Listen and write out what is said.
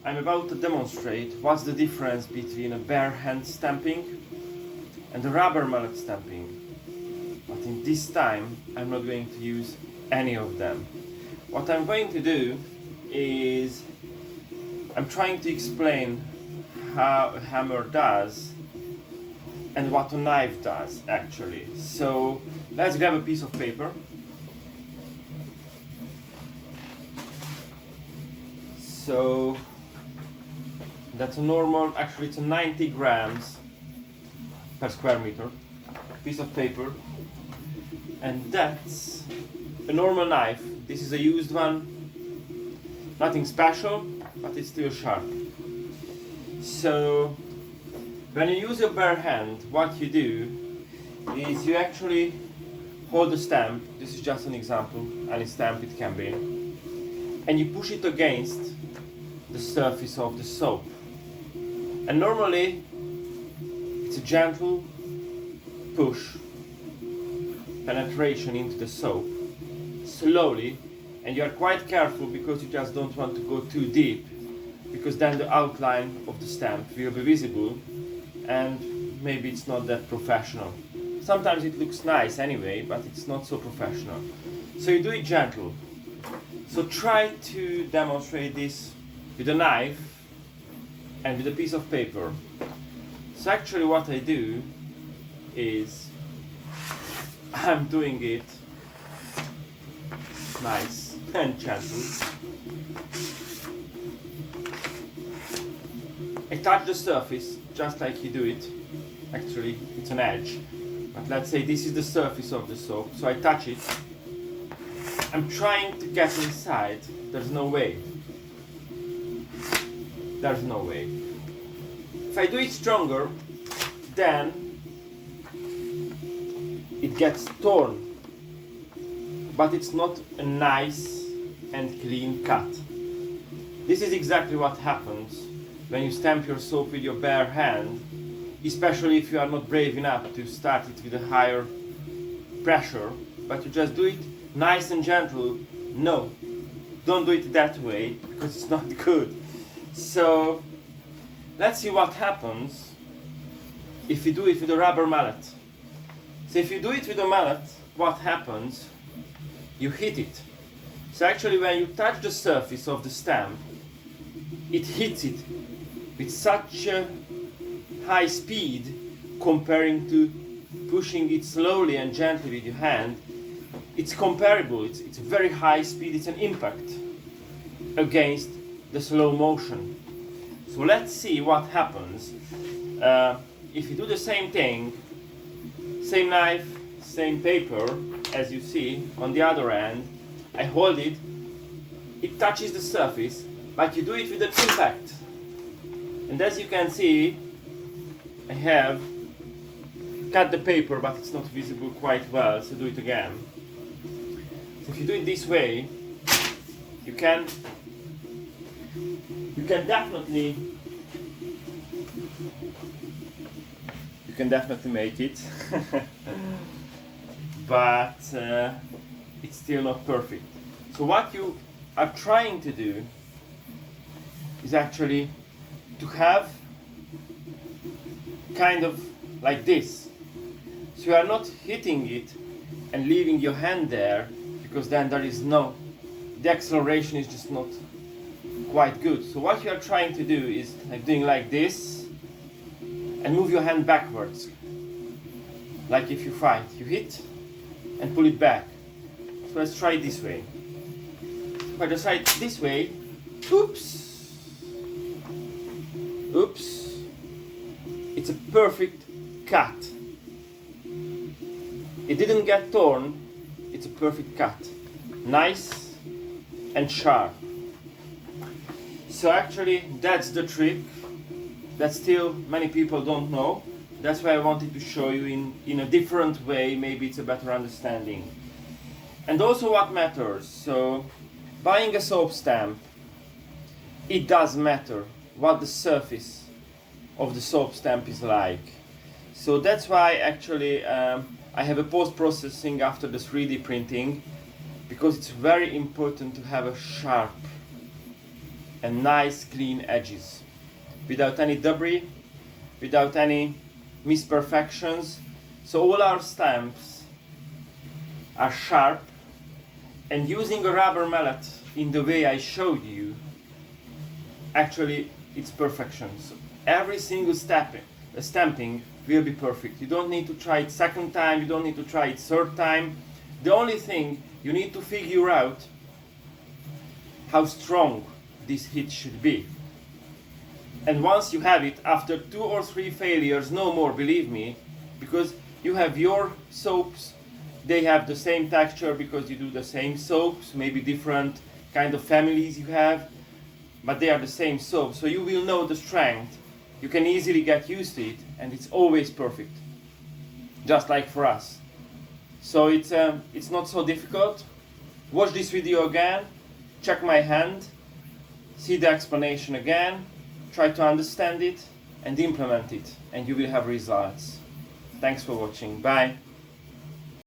I'm about to demonstrate what's the difference between a bare hand stamping and a rubber mallet stamping. But in this time, I'm not going to use any of them. What I'm going to do is I'm trying to explain how a hammer does and what a knife does actually. So let's grab a piece of paper. So that's a normal, actually it's a 90 grams per square meter piece of paper, and that's a normal knife. This is a used one, nothing special, but it's still sharp. So when you use your bare hand, what you do is you actually hold the stamp. This is just an example, any stamp it can be, and you push it against the surface of the soap. And normally it's a gentle push, penetration into the soap, slowly, and you are quite careful because you just don't want to go too deep, because then the outline of the stamp will be visible and maybe it's not that professional. Sometimes it looks nice anyway, but it's not so professional. So you do it gentle. So try to demonstrate this with a knife and with a piece of paper. So actually what I do is I'm doing it nice and gentle. I touch the surface just like you do it. Actually it's an edge, but let's say this is the surface of the soap, so I touch it. I'm trying to get inside. There's no way. There's no way. If I do it stronger, then it gets torn, but it's not a nice and clean cut. This is exactly what happens when you stamp your soap with your bare hand, especially if you are not brave enough to start it with a higher pressure, but you just do it nice and gentle. No, don't do it that way because it's not good. So let's see what happens if you do it with a rubber mallet. So if you do it with a mallet, what happens? You hit it. So actually when you touch the surface of the stamp, it hits it with such a high speed comparing to pushing it slowly and gently with your hand. It's comparable, it's very high speed, it's an impact against the slow motion. So let's see what happens if you do the same thing, same knife, same paper, as you see on the other end. I hold it, it touches the surface, but you do it with an impact. And as you can see, I have cut the paper, but it's not visible quite well, so do it again. So if you do it this way, you can definitely make it, but it's still not perfect. So what you are trying to do is actually to have kind of like this. So you are not hitting it and leaving your hand there, because then the acceleration is just not quite good. So what you are trying to do is like doing like this and move your hand backwards. Like if you fight, you hit and pull it back. So let's try it this way. If I just try it this way, oops, oops, it's a perfect cut. It didn't get torn, it's a perfect cut. Nice and sharp. So actually that's the trick that still many people don't know. That's why I wanted to show you in a different way, maybe it's a better understanding. And also what matters, so buying a soap stamp, it does matter what the surface of the soap stamp is like. So that's why actually I have a post-processing after the 3D printing, because it's very important to have a sharp and nice clean edges, without any debris, without any misperfections. So all our stamps are sharp, and using a rubber mallet in the way I showed you, actually it's perfection. So every single stamping will be perfect. You don't need to try it second time, you don't need to try it third time. The only thing you need to figure out how strong this hit should be. And once you have it, after 2 or 3 failures, no more, believe me, because you have your soaps, they have the same texture because you do the same soaps, maybe different kind of families you have, but they are the same soap, so you will know the strength. You can easily get used to it, and it's always perfect, just like for us. So it's not so difficult. Watch this video again, check my hand, see the explanation again, try to understand it and implement it, and you will have results. Thanks for watching. Bye.